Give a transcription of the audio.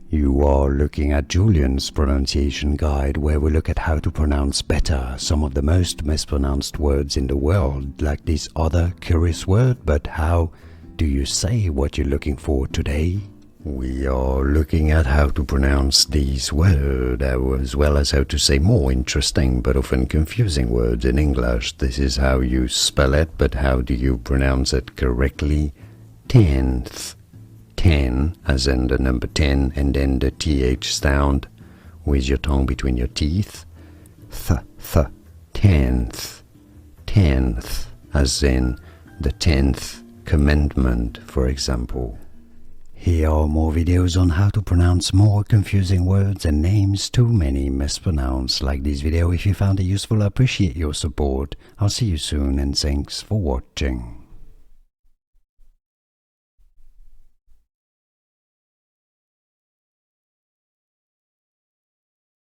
You are looking at Julian's pronunciation guide, where we look at how to pronounce better some of the most mispronounced words in the world, like this other curious word. But how do you say what you're looking for today? We are looking at how to pronounce these words, as well as how to say more interesting but often confusing words in English. This is how you spell it, but how do you pronounce it correctly? Tenth. 10, as in the number 10, and then the th sound with your tongue between your teeth. Tenth. Tenth, as in the 10th commandment, for example. Here are more videos on how to pronounce more confusing words and names too many mispronounced. Like this video if you found it useful. I appreciate your support. I'll see you soon, and thanks for watching.